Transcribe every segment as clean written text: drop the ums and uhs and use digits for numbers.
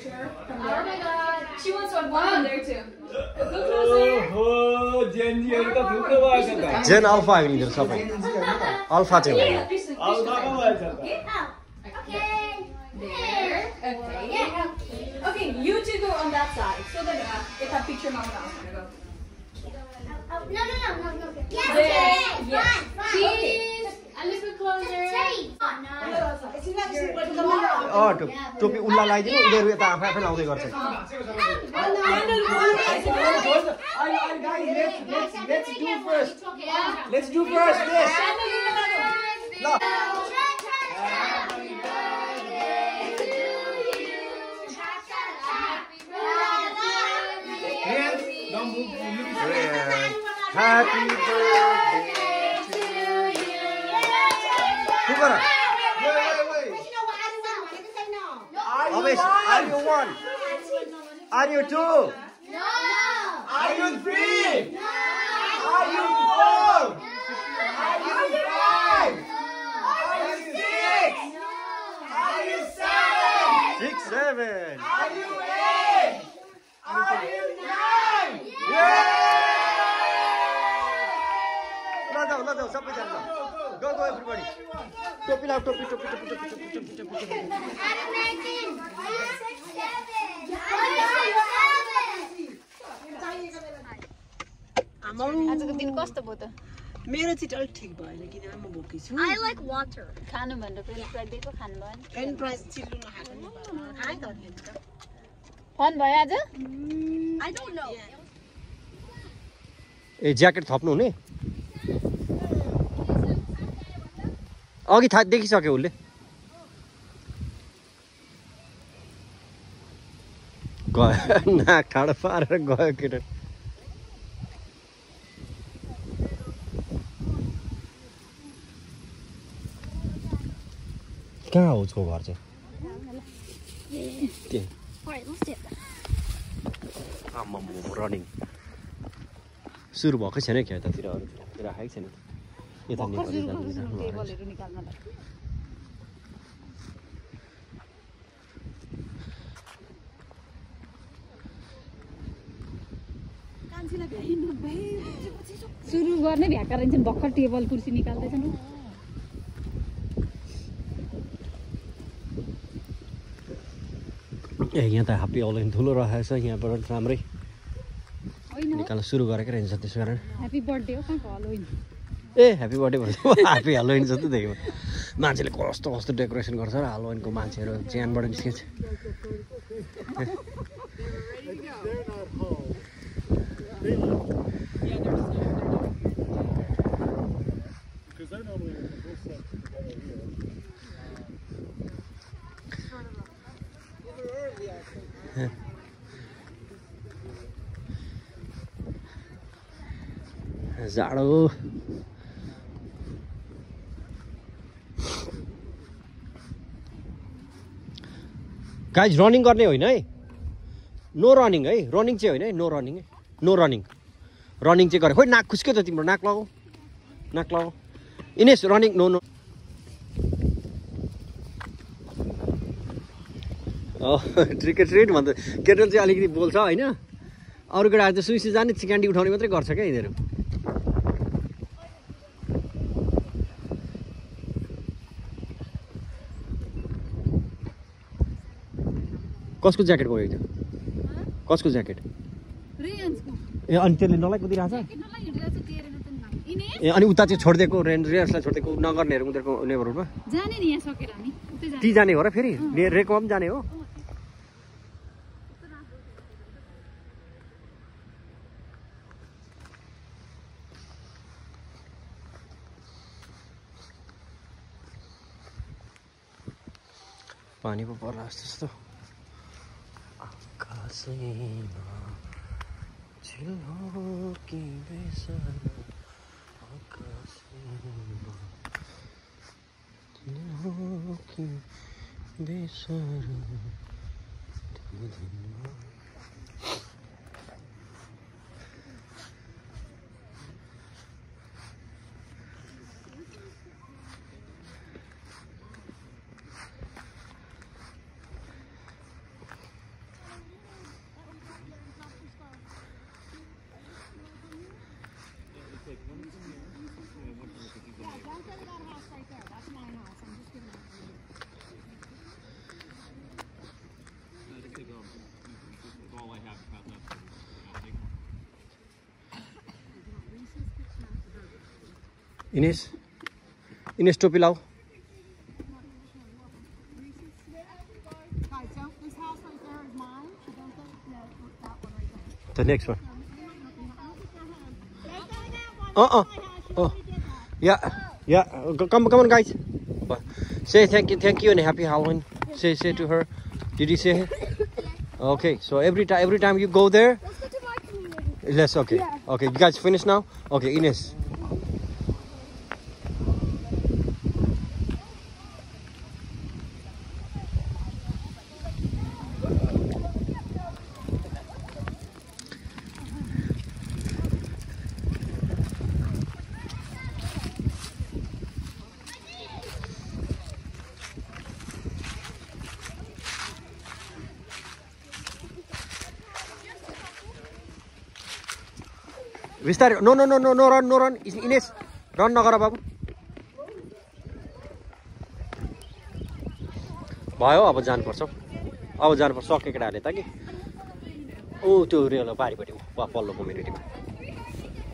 picture from there. Oh my god. She wants one there too. Look closer. Oh, Gen Z are the thukro bhayo cha. Gen Alpha have ni sabai. Alpha चाहिँ हो. Alpha ko bhayo cha. Okay. There. Okay. Okay, you two go on that side. So that it's a picture mama is gonna go. No. Yes. Yes. Cheese. A little closer. टोपी उल्ला लगाइदिनु उनीहरु यता आफै लाउँदै गर्छ Let's do first this. ल Happy birthday to you. Who gonna? Wait. Always, are you one? Are you two? No. Are you three? No. Are you four? Are you five? Are you six? Are you 7? 6, 7. Are you 8? Are you 9? Yeah! ल जाऊ सबैजना go everybody. टोपी लाऊ टोपी. आजको दिन कस्तो भयो त मेरो चाहिँ अलि ठीक भएन किन म भोकै छु I like water. खानु भन्दा फ्रेन्च फ्राइड दिएको खानु भयो फ्रेन्च फ्राइज चिल्लो नखानु खाए त अनि त फन भयो आज I don't know. A jacket थप्नु हुने अघि थाहा देखिसक्यो उसले गयो नाक ठाडो पारेर गयो केटा कहाँ हो उसको घर चाहिँ रनिङ सुरु भएकै छैन क्या यतातिर अरूतिर राखेको छैन यता टेबलहरु निकाल्न सुरु गर्ने भ्याका रहन्छन् भर्खर टेबल कुर्सी निकाल्दैछन् ए यहाँ त हाप्पी अलाइन ठुलो रहेछ यहाँबाट राम्रै निकाल्न सुरु गरेकै रहेछ त्यसो कारण ह्यापी बर्थडे हो कहाँको हलोइन ए ह्याप्पी बर्थडे भन्छ ह्याप्पी हलोइन जस्तो देख्यो मान्छेले कस्तो डेकोरेसन गर्छ र हलोइनको मान्छेहरू ज्यानबाट निस्किन्छ जाडो गाइज रनिङ गर्ने होइन है नो रनिङ है रनिङ चाहिँ होइन है नो रनिङ रनिङ चाहिँ गरे खोइ नाक खुस्क्यो त तिम्रो नाक लगाऊ इनेस रनिङ नो ट्रिक ट्रिट भन्छ केटल चाहिँ अलिकति बोल्छ होइन अरू केटाहरू त सुइसी जाने चिकान्डी उठाउने मात्रै गर्छ क्या यिनीहरू कसको ज्याकेट गयो त्यो कसको ज्याकेट ए अनि त्यसले नलाई कुदिरहेछ ए अनि उता चाहिँ छोडिदिएको रेयर्सलाई छोडिदिएको नगर्नेहरू उनीहरूको नेबरहुडमा जाने नि यहाँ सकेर हामी ती जाने हो र फेरि रेको पनि जाने हो पानी पो पर्ला जस्तो आकाशैमा झिल्की बेसर आकाशैमा झिल्की बेसर Ines, Ines टोपी लाओ. The next one. Oh, yeah. Come on, guys. Say thank you, and happy Halloween. Say to her. Did you say? Okay. So every time you go there. Let's go to my community. Let's okay. Yeah. Okay, you guys finish now. Okay, Ines. Vistar, no run, Ines, run nagara babu. भयो अब जानुपर्छ सके केटाहरूले त कि ओ त्यो rail पारिपट्टि वा पल्लो कम्युनिटीमा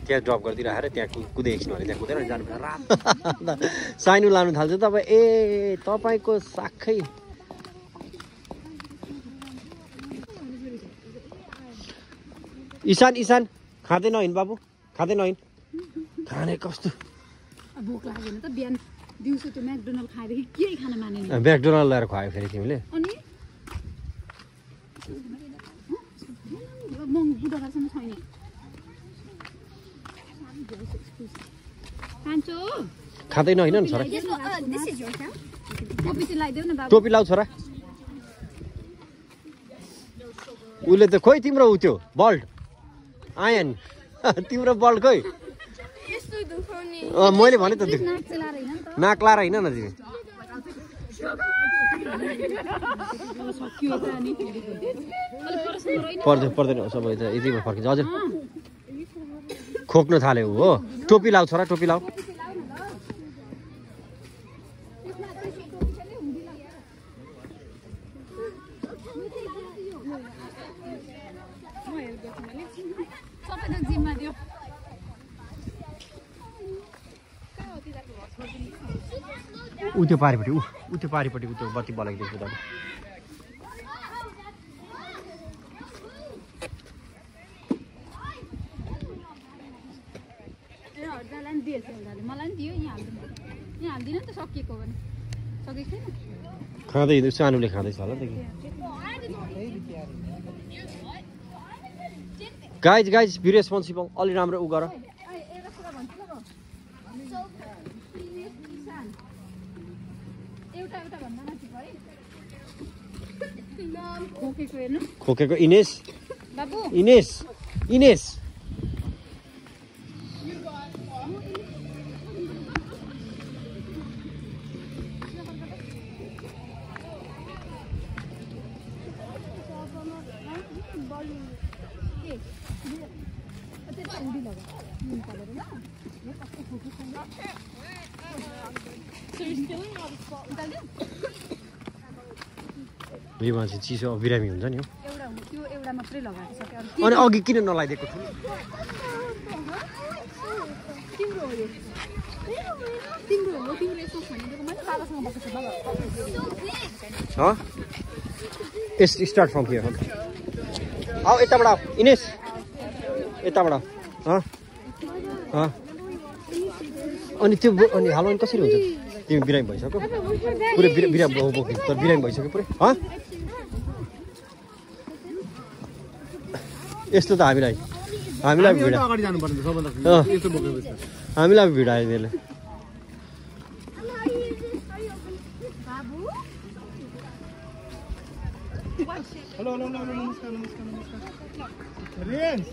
त्यहाँ ड्रप गरिदिइराखेर त्यहाँ कुदे एकछिन भने त्यहाँ कुदेर जानुपर्छ रात साइनु लानु थाल्छ तपाईँ ए तपाईँको साखै ईशान खाँदै नहिन् बाबु खाँदै नहिन् खाने कस्तो भोक लागेन त बिहान दिउँसो त्यो म्याकडोनल्ड खाएदेखि केही खान मानेन म्याकडोनल्ड ल्याएर खुवायो फेरि तिमीले अनि म बुधबारसम्म छैन कान्छो खाँदै नहिन् नि छोरा This is your count. टोपी चाहिँ लगाइदेऊ न बाबु टोपी लाउ छोरा उसले त खोइ तिम्रो उ त्यो बल्ड आयन तिम्रो बल्ड खोइ मैले भने त नाक लाएर होइन न तिमी पर्दैन सबै त यतिमा फर्किन्छ हजुर खोक्नु थाल्यो हो टोपी लाउ छोरा टोपी लाउ उ त्यो पारिपट्टि उ त्यो पारिपट्टि उ त्यो बत्ती बलाइदिएको दाजु मलाई नि दियो यहाँ हाल्दिन नि त सकिएको भने सकेको छैन खाँदै सानोले खाँदैछ होला त गाइज बी रेस्पोन्सिबल अलि राम्रो उ गर खोकेको इनेस यो मान्छे चिसो बिरामी हुन्छ नि एउटा मात्रै लगाएको छ अनि अघि किन नलाइदिएको थियो स्टार्ट फ्रम हियर आऊ यताबाट आऊ इनेस यताबाट अनि त्यो अनि हालवाइन कसरी हुन्छ तिमी बिरामी भइसक्यो पुरै बिरामी भइसक्यो पुरै यस्तो त हामीलाई भिडायो त्यसले हेलो नमस्कार रेन्ज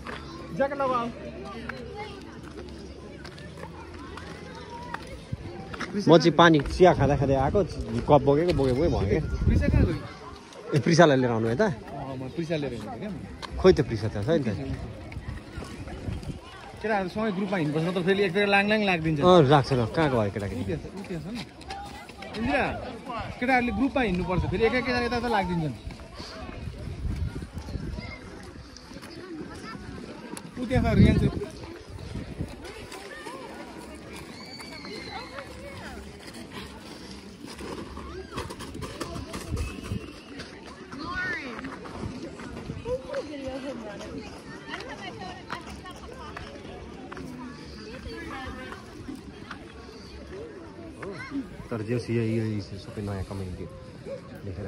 ज्याकेट लगाऊ म चाहिँ पानी चिया खाँदा आएको कप बोकेको भयो ए प्रिसालाई लिएर आउनु है त खोइ त प्रिसा त छ नि त केटाहरू सँगै ग्रुपमा हिँड्नुपर्छ त फेरि एक लाङ लाग्दिन्छ राख्छ ल कहाँको भयो केटाकेटी इन्दिरा केटाहरूले ग्रुपमा हिँड्नुपर्छ फेरि एक केटा यता लाग्दिन्छन् उ त्यहाँ रेन्ज तर जे यो सबै नयाँ कम्युनिटी लेखेर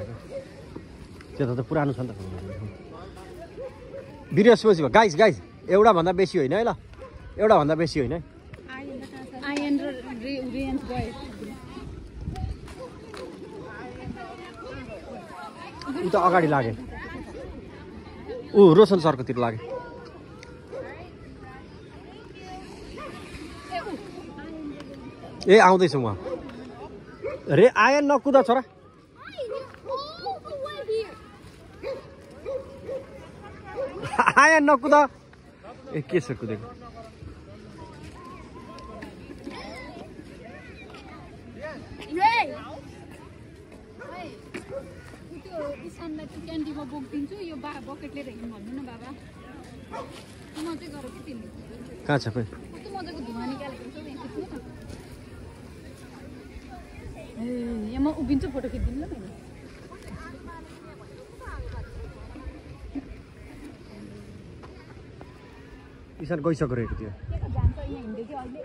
क्या त्यो त पुरानो छ नि त बृहस्पति भयो गाइज एउटा भन्दा बेसी होइन है ल एउटा भन्दा बेसी होइन है आयन र रियन्स गए ऊ त अगाडि लाग्यो ऊ रोशन सरकोतिर लाग्यो ए आउँदैछ उहाँ रे आयन नकुदा छोरा आयन नकुदा ए के छ कुदेको क्यान्टीमा बोकिदिन्छु यो बकेट लिएर हिँड्नु भन्नु न बाबा मजै गर कि तिमीले कहाँ छ खोइ कस्तो मजाको धुवा निकालेको छ यहाँ खिच्नु न यहाँ म उभिन्छु फोटो खिचिदिनु ल मैले इसान गइसक्यो रहेको थियो जान्छ यहाँ हिँड्दै थियो अहिले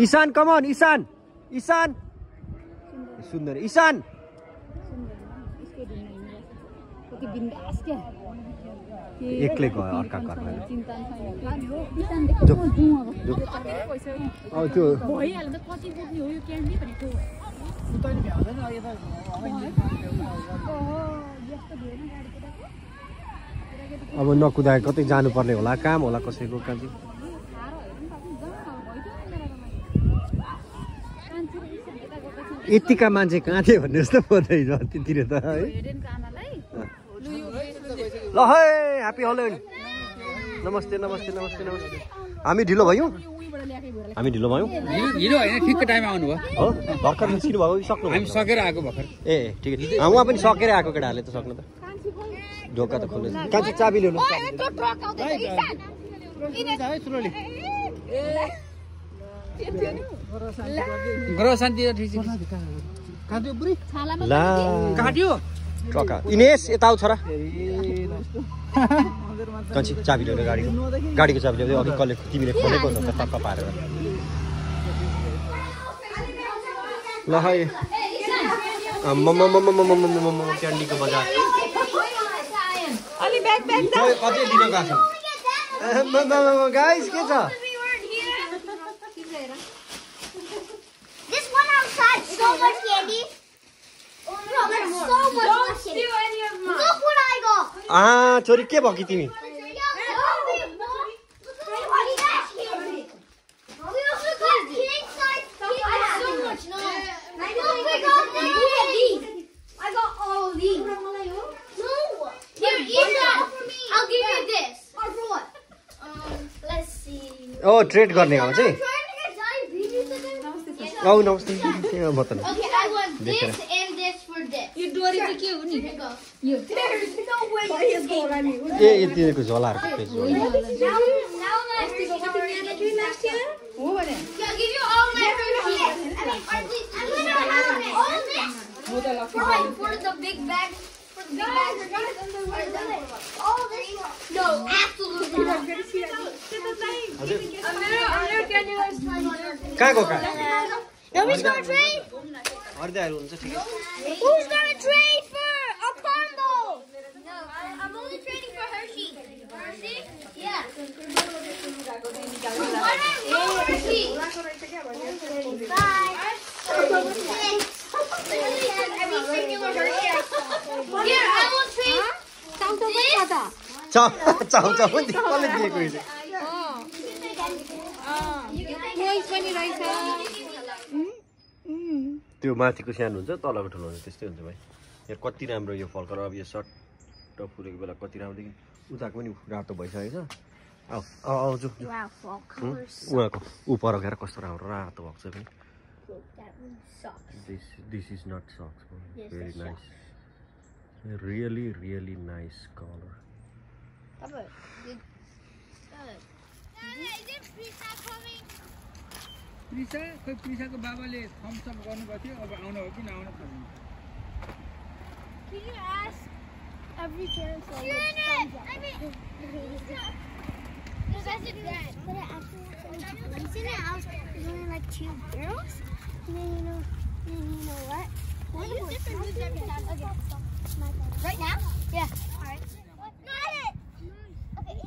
ईशान कम अन ईशान सुन्दर ईशान एक्लै गयो अर्का घरमा त्यो भइहाल्यो त कति बोक्ने हो यो क्यान्डी भनेको अब नकुदाए कतै जानुपर्ने होला काम होला कसैको कान्छी यतिका मान्छे कहाँ थिए भन्ने जस्तो पो छ त्यतिर त है ल है ह्याप्पी हलोविन नमस्ते हामी ढिलो भयौँ हिँड्नु होइन ठिकको टाइममा आउनुभयो हो भर्खर निस्किनु भयो सक्नु हामी सकेर आएको भर्खर ए ठिकै उहाँ पनि सकेरै आएको केटाहरूले त सक्नु त ढोका त खोल्नु कान्छी चाबी ल्याउनु ग्रह शान्ति ठिक ला काट्यो ट्रका इनेस यता आउ छोरा कान्छी चाबी ल्याउनु गाडीको चाबी ल्याउँदै अघि कसले तिमीले खोलेको छ त टक्क पारेर ल है क्यान्डीको बजार अझै लिन गएको छ गाइस के छ This one outside, so much candy. No, that's so much candy. Look what I got. छोरी के भयो कि तिमी We also got king size candy. I got so much. No, we got these. I got all these. No. Here, eat that. I'll give you this. Or for what? Let's see. ओ trade गर्ने हो चाहिँ Trying to get giant babies again. औ नमस्ते म त Okay, I want this and this for this. यो डोरी चाहिँ के हो नि Here you go. There's no way this is going ए यतिको झोलाहरूको page Now my next year. हो भने I'll give you all my Hershey's. I mean, or at least I'm gonna have all this. For the big bag. For the big bag. All this. No, absolutely not. कहाँको कहाँ Nobody's gonna trade. हरिदाहरू हुन्छ ठिकै Who's gonna trade for a combo? No, I'm only trading for Hershey. Hershey? Yeah. Hershey. Bye. Every singular Hershey I saw. Here, I will trade this. चाउ पनि कसले दिएको यो त्यो माथिको सानो हुन्छ तलको ठुलो हुन्छ त्यस्तै हुन्छ भाइ यहाँ कति राम्रो यो फलको अब यो सर्ट फुलेको बेला कति राम्रोदेखि उताको पनि रातो भइसकेको छ आउँछु उहाँको ऊ परखेर कस्तो राम्रो रातो भएको छ पनि this is not sucks very nice really nice colour Prisa खोइ प्रिसाको बाबाले थम्स अप गर्नुभएको थियो अब आउनु हो कि नआउनु पर्ने Can you ask every parent for which comes up? No, that's a dad. But I actually once in the house, there's only like 2 girls. And then you know what? What is different with every time? Okay. Right now? Yeah. All right. Got it. Okay.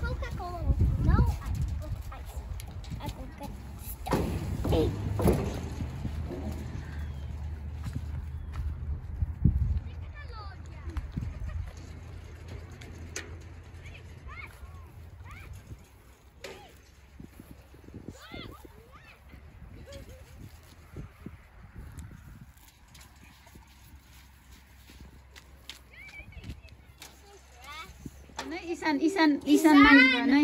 Coca-Cola with no ice. I forgot stuff. Isan nice भएन है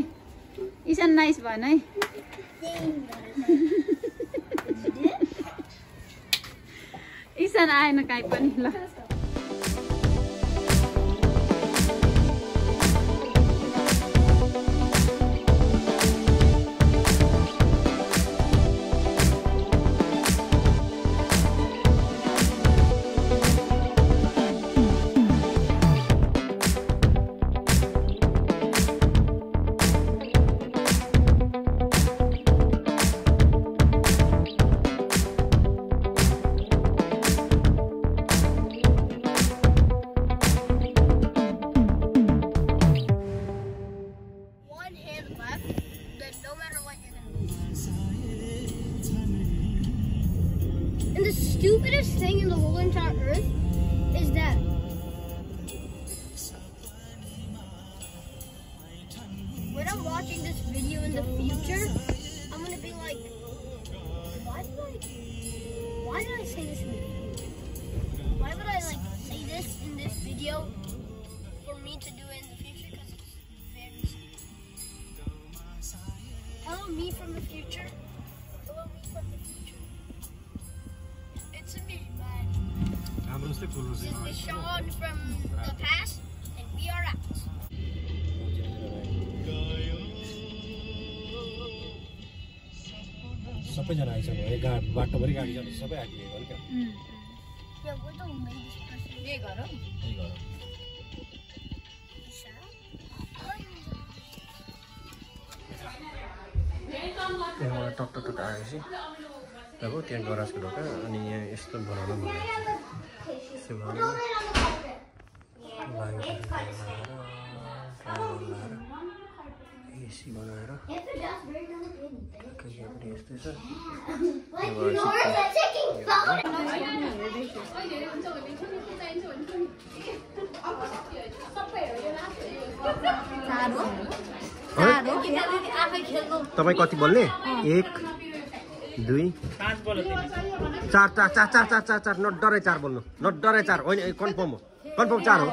Isan nice भएन है Isan आएन काहीँ पनि ल And the stupidest thing in the whole entire earth is that when I'm watching this video in the future, I'm gonna be like, why did I say this in the future? Why would I like say this in this video for me to do it in the future? Because it's very stupid. Hello, me from the future. Hello, me from the future. It's a me, man. This is Sean from the past, and we are out. सबैजना आइसक्यो बाटोभरि गाडी जान्छ सबै आइपुगेको नि क्या Yeah, we're the latest person. यही गर त्यहाँबाट टक्क आएपछि अब त्यहाँ गराजको ढोका अनि यहाँ यस्तो बनाउनु एसी बनाएर यस्तै छ तपाईँ कति बोल्ने 1 2 4 नट डरै 4 बोल्नु नट डरै 4 होइन कन्फर्म हो कन्फर्म 4 हो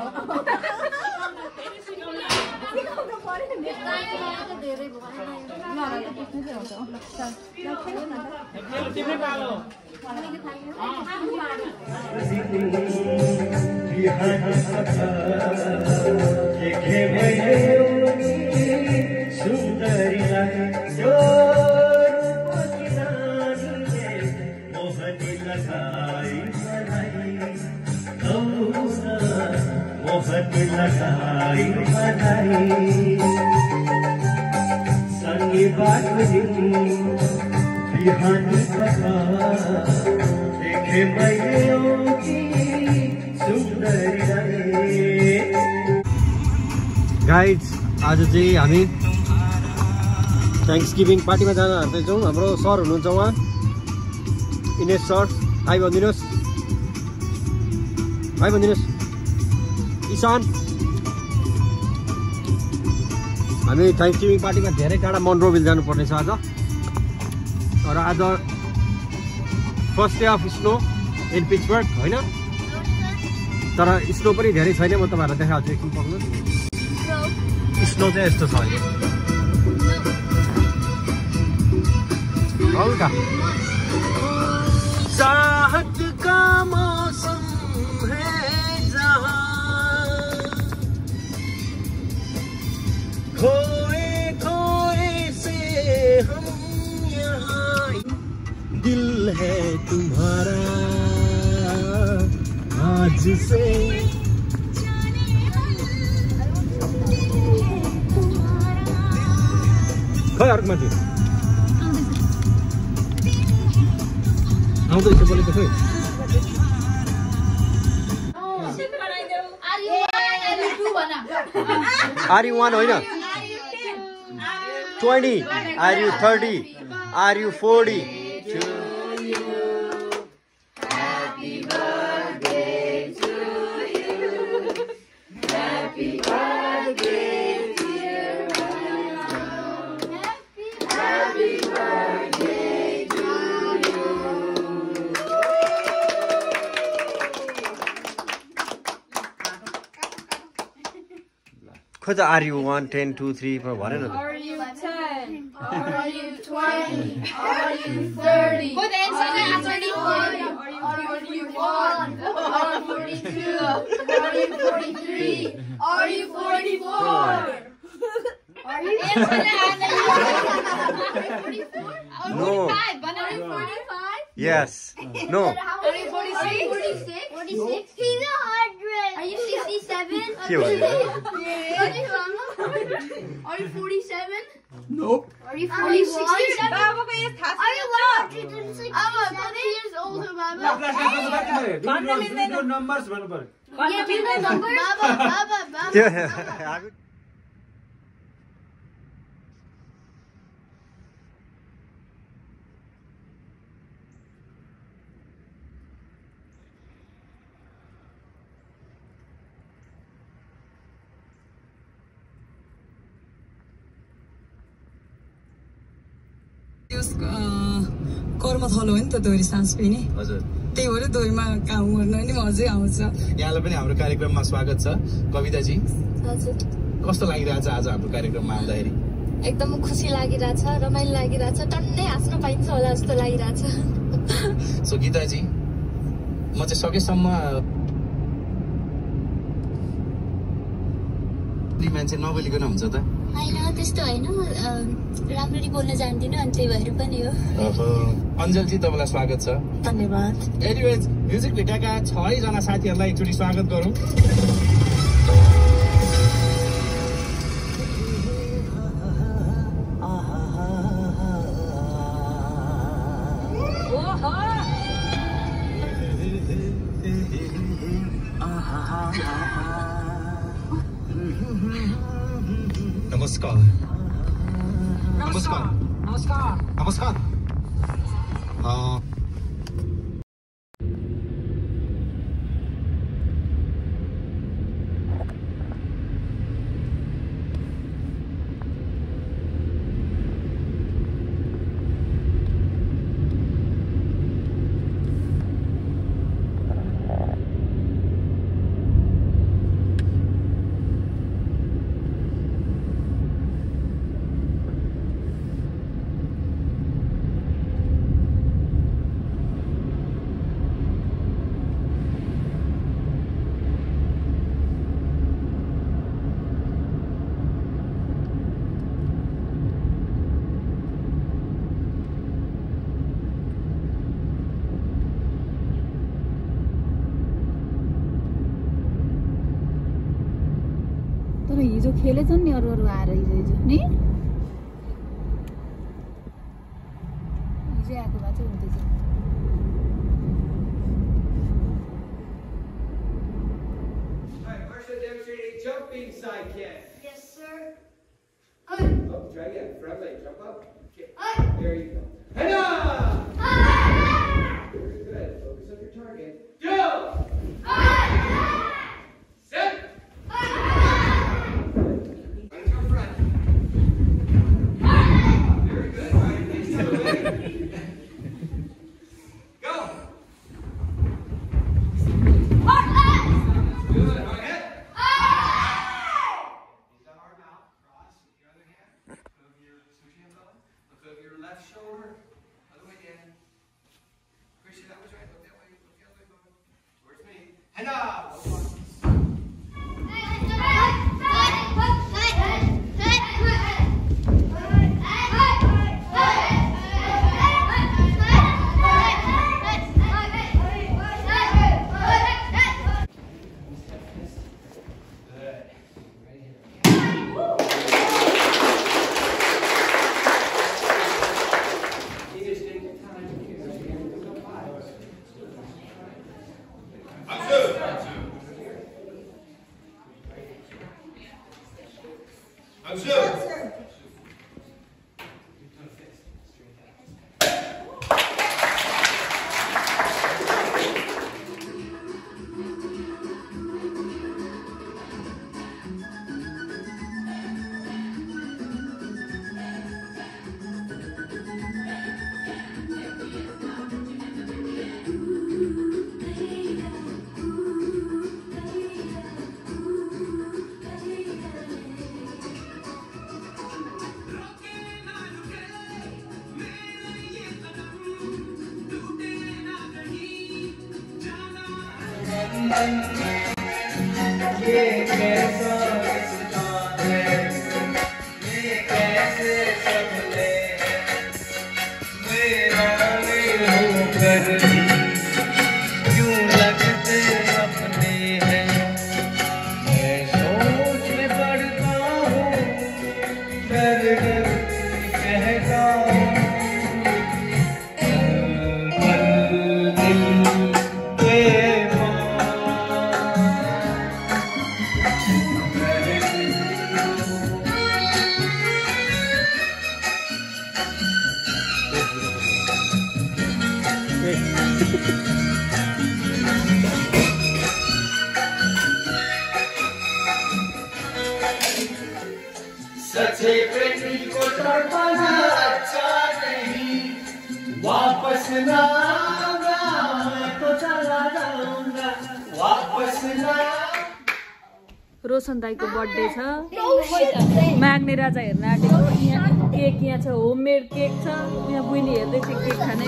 गाइड्स आज चाहिँ हामी थ्याङ्क्सगिभिङ पार्टीमा जान हाल्दैछौँ हाम्रो सर हुनुहुन्छ उहाँ इनेश सर हाई भनिदिनुहोस् ईशान हामी थ्याङ्क्सगिभिङ पार्टीमा धेरै टाढा मनरोभिल जानुपर्ने छ आज र आज first day of snow in Pittsburgh होइन तर स्नो पनि धेरै छैन म तपाईँहरूलाई देखाउँछु एकछिन पक्नु स्नो चाहिँ यस्तो छ अहिले हल्का चाहत का मौसम है जहां खोए खोए से हम यहाँ दिल है तुम्हारा आज से खै अर्को माथि आउँदैछ बोलेको खै Are you 1 होइन 20 Are you 30 Are you 40 Happy birthday to you Happy birthday dear Happy birthday to you खोज Are you 1 10 2 3 भनेन Are you 10 Are you 20 Are you 30 Good answer 34 Are you 41 Are you 42 Are you 43 Are you 44 Are you 44 No 45 Are you 45 Yes No Are you 46 46 He's 100 Are you 67 के हो Are you 47 Nope. Are you 46 Baba Are you 167 I'm 30 years older Baba numbers भन्नु पर्यो Yeah, give the numbers Baba कर्म थलो हो नि त दोहोरी साँझ पनि हजुर त्यही भएर दोहोरीमा काम गर्न नि मजै आउँछ यहाँलाई पनि हाम्रो कार्यक्रममा स्वागत छ कविताजी हजुर कस्तो लागिरहेछ आज हाम्रो कार्यक्रममा आउँदाखेरि एकदम खुसी लागिरहेछ रमाइलो लागिरहेछ टन्नै हाँस्न पाइन्छ होला जस्तो लागिरहेछ सो गीताजी म चाहिँ सकेसम्म मान्छे नबोलिकन हुन्छ त होइन त्यस्तो होइन राम्ररी बोल्न जान्दिनँ अनि त्यही भएर पनि हो अञ्जलजी तपाईँलाई स्वागत छ धन्यवाद एनिवेज म्युजिक भिडियोका 6 जना साथीहरूलाई एकचोटि स्वागत गरौँ नमस्कार नमस्कार नमस्कार नमस्कार तर हिजो खेलेछन् नि अरू आएर हिजो नि हिजो आएको भए चाहिँ हुँदैछ Marsha demonstrating jumping sidekick. Yes sir Oh, try again. Front leg, jump up. Kick. There you go. Head Very good. Focus on your target. Go! Set! Run to your front. Very good. Right, go! सच्चे प्रेमी को तड़पाना अच्छा नहीं, वापस ना आऊंगा मैं तो चला जाऊंगा, वापस ना। रोशन दाईको बर्थडे छ, माग्ने राजा हेर्न आँटेको। यहाँ केक यहाँ छ, होममेड केक छ। यहाँ बुइनी हेर्दैछ केक खाने।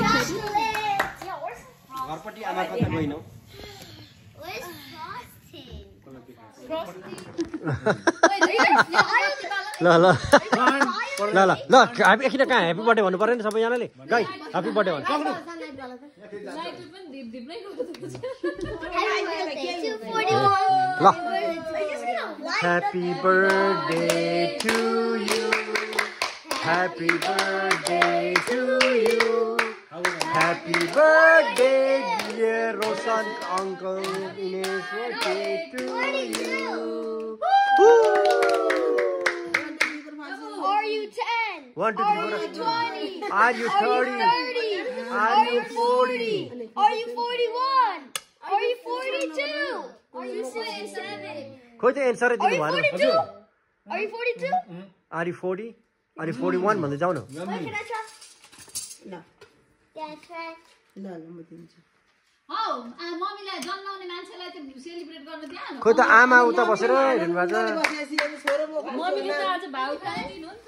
घरपट्टि आमा कता गइनौ? ल ल ल ल ल एकछिन कहाँ ह्याप्पी बर्थडे भन्नु पर्यो नि सबैजनाले? गाई ह्याप्पी बर्थडे भन्नु। ल happy birthday to you, happy birthday to you, happy birthday dear Roshan uncle इनेस birthday to you. Are you 10? 1, 2, 3, 4. Are you 20? Are you 30? Are you 40? Are you 41? Are you 42? Are you 67? खोइ त एन्सरै Are दिनु you भएन। 42? Are you 42? Are you 40? Are you 41 भन्दै जाऊ न। Wait, can I try? No. Can I try? मम्मीलाई जन्माउने मान्छेलाई त सेलिब्रेट गर्न दिनु। खोइ त आमा उता बसेर हेर्नु भएको छ। मम्मीले त आज भाउ खाने दिन हो नि त।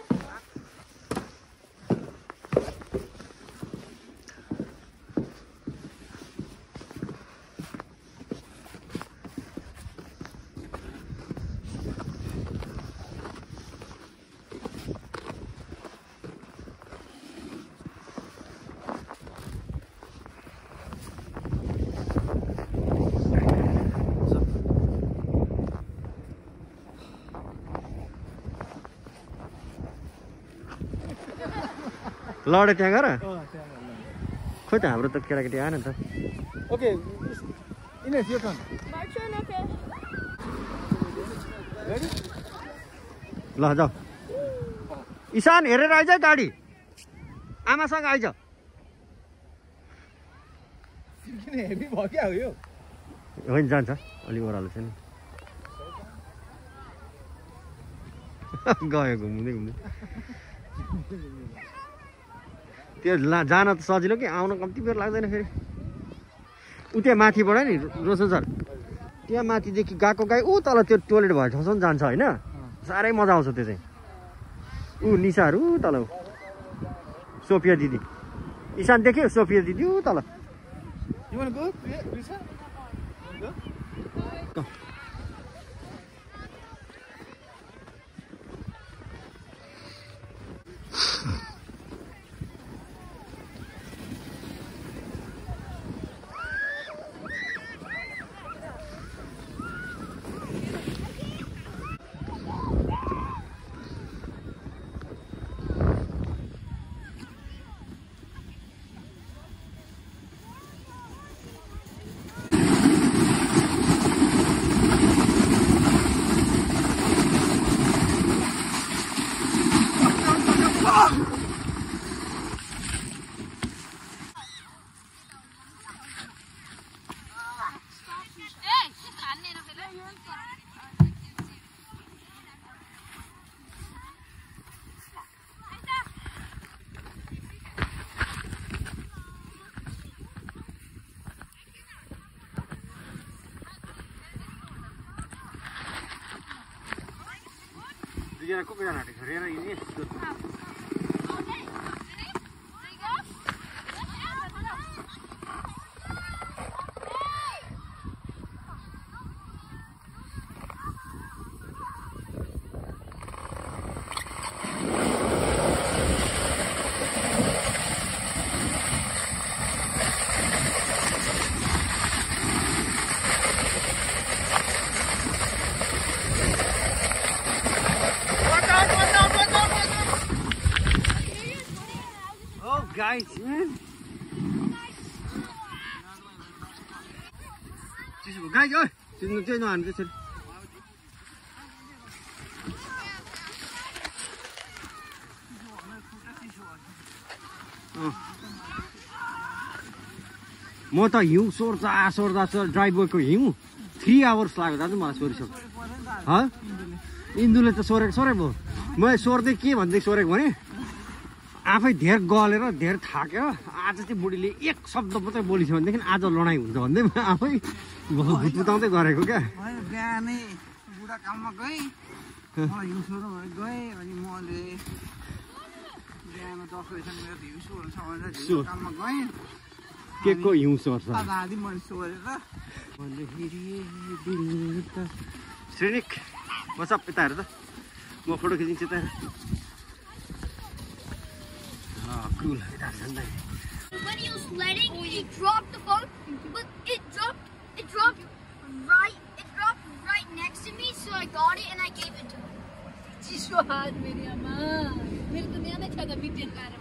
लडे त्यहाँ गर। खोइ त हाम्रो त केटाकेटी आएन त। ओके इनेस यो टर्न। ल जाऊ ईशान हेरेर आइज गाडी, आमासँग आइज। किन हेभी भयो क्या हो यो? होइन जान्छ अलिक ओह्रालो छ नि। गयो घुम्दै घुम्दै। त्यो जान त सजिलो कि आउन कम्ती बेर लाग्दैन फेरि। ऊ त्यहाँ माथिबाट नि रोशन सर, त्यहाँ माथिदेखि गएको गाई ऊ तल त्यो टोइलेट भएको ठाउँसम्म जान्छ होइन? साह्रै मजा आउँछ त्यो चाहिँ। ऊ निसाहरू ऊ तल सोफिया दिदी, ईशान देख्यो सोफिया दिदी ऊ तल। You want to go? Lisa? Go. दुईजना को जना आँटेको छ हेर यिनी guys, man. Guys ơi, chơi nó ăn cái gì? म त हिउँ सोर्दा ड्राइभरको हिउँ 3 आवर्स लाग्यो दाजु मलाई सोरिसक्यो इन्दुले त सोरे भयो मैले सोर्दै के भन्दै सोरेको भने आफै धेर गलेर धेर थाक्यो आज चाहिँ बुढीले एक शब्द मात्रै बोलिछ भनेदेखि आज लडाइँ हुन्छ भन्दै आफै भुतभुताउँदै गरेको क्या बिहानै बुढा काममा गएँ हिउँ सोर्नु गएँ अनि मैले बिहामा 10 बजीसम्म मेरो हिउँ सोर्छ भनेर काममा गएँ के को हिउँ सोर्छ आधी मैले सोरेर श्रेणिक बच्चा यता हेर त म फोटो खिचिन्छु त cool. When he was sledding, he dropped the phone, but it dropped right next to me, so I got it and I gave it to him. चिसो हात मेरो आमा मेरो त न्यानै छ त बिटेन लाएर